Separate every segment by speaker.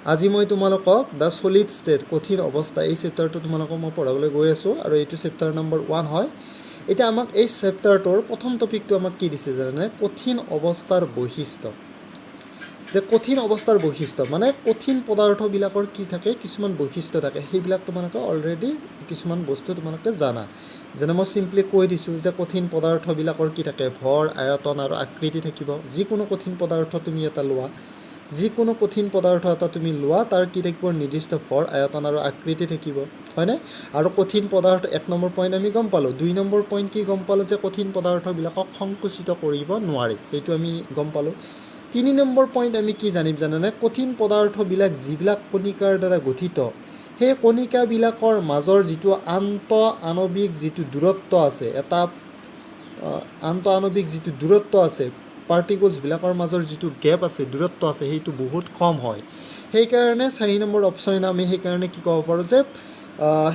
Speaker 1: আজি মই তোমালোকক দ্য সলিড ষ্টেট কঠিন অৱস্থা এই চেপ্টাৰটো তোমালোকক মই পঢ়াবলৈ গৈ আছোঁ আৰু এইটো চেপ্টাৰ নম্বৰ 1 হয়। এতিয়া আমাক এই চেপ্টাৰটোৰ প্ৰথম টপিকটো আমাক কি দিছে জানানে? কঠিন অৱস্থাৰ বৈশিষ্ট্য। যে কঠিন অৱস্থাৰ বৈশিষ্ট্য মানে কঠিন পদাৰ্থবিলাকৰ কি থাকে, কিছুমান বৈশিষ্ট্য থাকে, সেইবিলাক তোমালোকে অলৰেডি কিছুমান বস্তু তোমালোকে জানা। যেনে মই চিম্পলি কৈ দিছোঁ যে কঠিন পদাৰ্থবিলাকৰ কি থাকে, ভৰ, আয়তন আৰু আকৃতি থাকিব। যিকোনো কঠিন পদাৰ্থ তুমি এটা লোৱা, যিকোনো কঠিন পদাৰ্থ এটা তুমি লোৱা, তাৰ কি থাকিব, নিৰ্দিষ্ট ভৰ, আয়তন আৰু আকৃতি থাকিব, হয়নে? আৰু কঠিন পদাৰ্থ 1 নম্বৰ পইণ্ট আমি গম পালোঁ। 2 নম্বৰ পইণ্ট কি গম পালোঁ, যে কঠিন পদাৰ্থবিলাকক সংকুচিত কৰিব নোৱাৰি, সেইটো আমি গম পালোঁ। 3 নম্বৰ পইণ্ট আমি কি জানিম জানানে? কঠিন পদাৰ্থবিলাক যিবিলাক কণিকাৰ দ্বাৰা গঠিত, সেই কণিকাবিলাকৰ মাজৰ যিটো আন্তঃআণৱিক যিটো দূৰত্ব আছে, এটা আন্তঃআণৱিক যিটো দূৰত্ব আছে, পাৰ্টিকলছবিলাকৰ মাজৰ যিটো গেপ আছে, দূৰত্ব আছে, সেইটো বহুত কম হয়। সেইকাৰণে 4 নম্বৰ অপশ্যন আমি সেইকাৰণে কি ক'ব পাৰোঁ, যে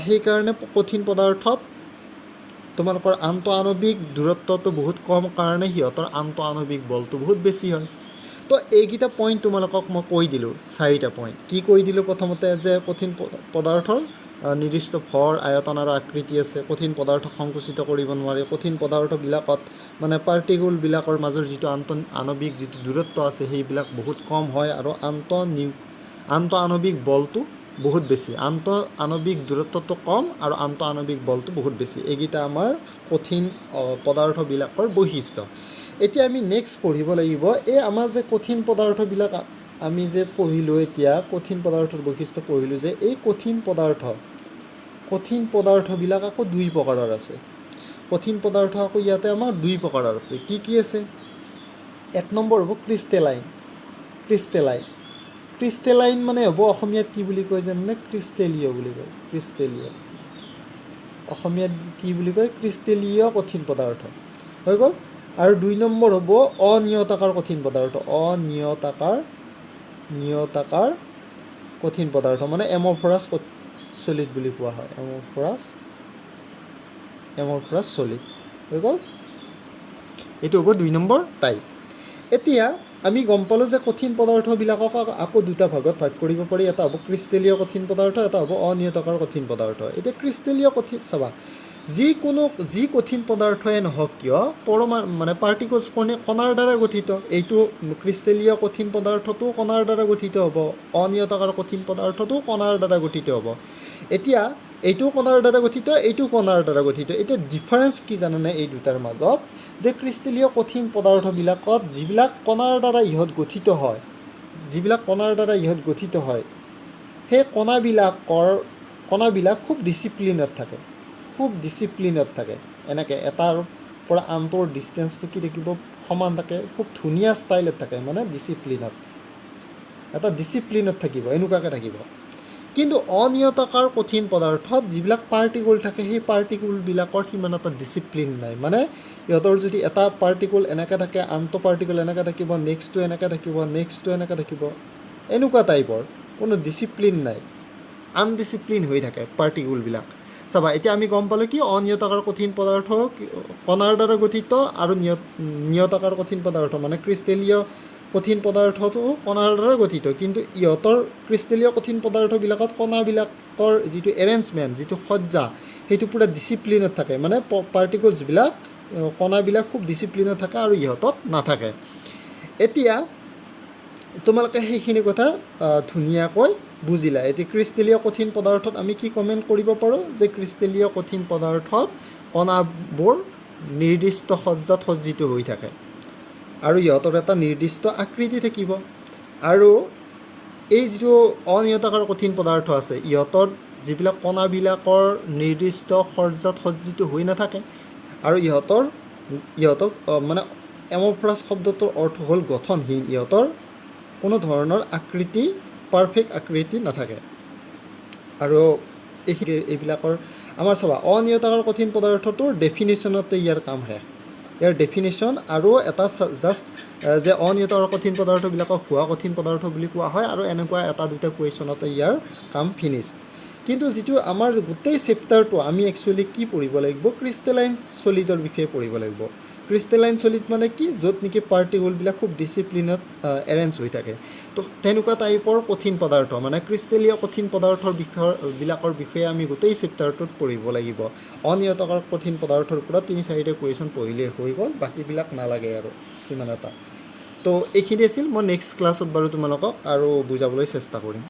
Speaker 1: সেইকাৰণে কঠিন পদাৰ্থত তোমালোকৰ আন্তঃআণৱিক দূৰত্বটো বহুত কম কাৰণে সিহঁতৰ আন্তঃআণৱিক বলটো বহুত বেছি হয়। তো এইকেইটা পইণ্ট তোমালোকক মই কৈ দিলোঁ, 4টা পইণ্ট। কি কৈ দিলোঁ প্ৰথমতে, যে কঠিন পদাৰ্থৰ নিৰ্দিষ্ট ভৰ, আয়তন আৰু আকৃতি আছে, কঠিন পদাৰ্থক সংকুচিত কৰিব নোৱাৰি, কঠিন পদাৰ্থবিলাকত মানে পাৰ্টিকলবিলাকৰ মাজৰ যিটো আণৱিক যিটো দূৰত্ব আছে, সেইবিলাক বহুত কম হয়, আৰু আন্তঃআণৱিক বলটো বহুত বেছি। আন্তঃআণৱিক দূৰত্বটো কম আৰু আন্তঃআণৱিক বলটো বহুত বেছি। এইকেইটা আমাৰ কঠিন পদাৰ্থবিলাকৰ বৈশিষ্ট্য। এতিয়া আমি নেক্সট পঢ়িব লাগিব, এই আমাৰ যে কঠিন পদাৰ্থবিলাক আমি যে পঢ়িলোঁ, এতিয়া কঠিন পদাৰ্থৰ বৈশিষ্ট্য পঢ়িলোঁ, যে এই কঠিন পদাৰ্থবিলাক আকৌ 2 প্ৰকাৰৰ আছে। কঠিন পদাৰ্থ আকৌ ইয়াতে আমাৰ 2 প্ৰকাৰৰ আছে। কি কি আছে? 1 নম্বৰ হ'ব ক্ৰিষ্টেলাইন। ক্ৰিষ্টেলাইন মানে হ'ব অসমীয়াত কি বুলি কয় জানেনে? ক্ৰিষ্টেলীয় বুলি কয়। অসমীয়াত কি বুলি কয়? ক্ৰিষ্টেলীয় কঠিন পদাৰ্থ হৈ গ'ল। আৰু 2 নম্বৰ হ'ব অনিয়তাকাৰ কঠিন পদাৰ্থ। নিয়তাকাৰ কঠিন পদাৰ্থ মানে এমৰফৰাছ চলিড বুলি কোৱা হয়। এমৰফৰাছ চলিড হৈ গ'ল। এইটো হ'ব 2 নম্বৰ টাইপ। এতিয়া আমি গম পালোঁ যে কঠিন পদাৰ্থবিলাকক আকৌ 2টা ভাগত ভাগ কৰিব পাৰি। এটা হ'ব ক্ৰিষ্টেলীয় কঠিন পদাৰ্থ, এটা হ'ব অনিয়তাকাৰ কঠিন পদাৰ্থ। এতিয়া ক্ৰিষ্টেলীয় চাবা, যি কঠিন পদাৰ্থই নহওক কিয়, মানে পাৰ্টিকলছ কণাৰ দ্বাৰা গঠিত। এইটো ক্ৰিষ্টেলীয় কঠিন পদাৰ্থটো কণাৰ দ্বাৰা গঠিত হ'ব, অনিয়তাকাৰ কঠিন পদাৰ্থটো কণাৰ দ্বাৰা গঠিত হ'ব। এতিয়া এইটো কণাৰ দ্বাৰা গঠিত, এইটো কণাৰ দ্বাৰা গঠিত। এতিয়া ডিফাৰেঞ্চ কি জানানে এই দুটাৰ মাজত? যে ক্ৰিষ্টেলীয় কঠিন পদাৰ্থবিলাকত যিবিলাক কণাৰ দ্বাৰা ইহঁত গঠিত হয়, সেই কণাবিলাক খুব ডিচিপ্লিনত থাকে। এনেকৈ এটাৰ পৰা আনটোৰ ডিষ্টেঞ্চটো কি থাকিব, সমান থাকে, খুব ধুনীয়া ষ্টাইলত থাকে, মানে ডিচিপ্লিনত থাকিব, এনেকুৱাকৈ থাকিব। কিন্তু অনিয়তাকাৰ কঠিন পদাৰ্থত যিবিলাক পাৰ্টিকল থাকে, সেই পাৰ্টিকলবিলাকৰ সিমান এটা ডিচিপ্লিন নাই। মানে ইহঁতৰ যদি এটা পাৰ্টিকল এনেকৈ থাকে, আনটো পাৰ্টিকল এনেকৈ থাকিব, নেক্সটটো এনেকৈ থাকিব, এনেকুৱা টাইপৰ, কোনো ডিচিপ্লিন নাই, আনডিচিপ্লিন হৈ থাকে পাৰ্টিকলবিলাক। চাবা, এতিয়া আমি গম পালোঁ কি অনিয়তাকাৰ কঠিন পদাৰ্থ কণাৰ দ্বাৰা গঠিত, আৰু নিয়তাকাৰ কঠিন পদাৰ্থ মানে ক্ৰিষ্টেলীয় কঠিন পদাৰ্থটো কণাৰ দ্বাৰা গঠিত। কিন্তু ইহঁতৰ ক্ৰিষ্টেলীয় কঠিন পদাৰ্থবিলাকত কণাবিলাকৰ যিটো এৰেঞ্জমেণ্ট, যিটো সজ্জা, সেইটো পূৰা ডিচিপ্লিনত থাকে। মানে পাৰ্টিকলছবিলাক, কণাবিলাক খুব ডিচিপ্লিনত থাকে আৰু ইহঁতত নাথাকে। এতিয়া তোমালোকে সেইখিনি কথা ধুনীয়াকৈ বুজিলা। এতিয়া ক্ৰিষ্টেলীয় কঠিন পদাৰ্থত আমি কি কমেণ্ট কৰিব পাৰোঁ, যে ক্ৰিষ্টেলীয় কঠিন পদাৰ্থত কণাবোৰ নিৰ্দিষ্ট সজ্জাত সজ্জিত হৈ থাকে আৰু ইহঁতৰ এটা নিৰ্দিষ্ট আকৃতি থাকিব। আৰু এই যিটো অনিয়তাকাৰ কঠিন পদাৰ্থ আছে, ইহঁতৰ যিবিলাক কণাবিলাকৰ নিৰ্দিষ্ট সজ্জাত সজ্জিত হৈ নাথাকে, আৰু ইহঁতক মানে এমৰফৰাছ শব্দটোৰ অৰ্থ হ'ল গঠনহীন। ইহঁতৰ কোনো ধৰণৰ পাৰফেক্ট আকৃতি নাথাকে। আৰু এইবিলাকৰ আমাৰ চাবা, অনিয়তাকাৰ কঠিন পদাৰ্থটোৰ ডেফিনেশ্যনতে ইয়াৰ কাম শেষ। ইয়াৰ ডেফিনেশ্যন আৰু এটা জাষ্ট যে অনিয়তাকাৰ কঠিন পদাৰ্থবিলাকক ভুৱা কঠিন পদাৰ্থ বুলি কোৱা হয়, আৰু এনেকুৱা 1-2টা কুৱেশ্যনতে ইয়াৰ কাম ফিনিছড। কিন্তু যিটো আমাৰ গোটেই চেপ্টাৰটো আমি একচুৱেলি কি পঢ়িব লাগিব, ক্ৰিষ্টেলাইন চলিডৰ বিষয়ে পঢ়িব লাগিব। ক্ৰিষ্টেলাইন সলিড মানে কি য'ত নেকি পাৰ্টিকলবিলাক খুব ডিচিপ্লিনত এৰেঞ্জ হৈ থাকে তো তেনেকুৱা টাইপৰ কঠিন পদাৰ্থ মানে ক্ৰিষ্টেলীয় কঠিন পদাৰ্থৰ বিলাকৰ বিষয়ে আমি গোটেই চেপ্টাৰটোত পঢ়িব লাগিব অনিয়তাকাৰ কঠিন পদাৰ্থৰ পৰা 3-4টা কুৱেশ্যন পঢ়িলে হৈ গ'ল বাকীবিলাক নালাগে আৰু সিমান এটা তো এইখিনি আছিল মই নেক্সট ক্লাছত বাৰু তোমালোকক আৰু বুজাবলৈ চেষ্টা কৰিম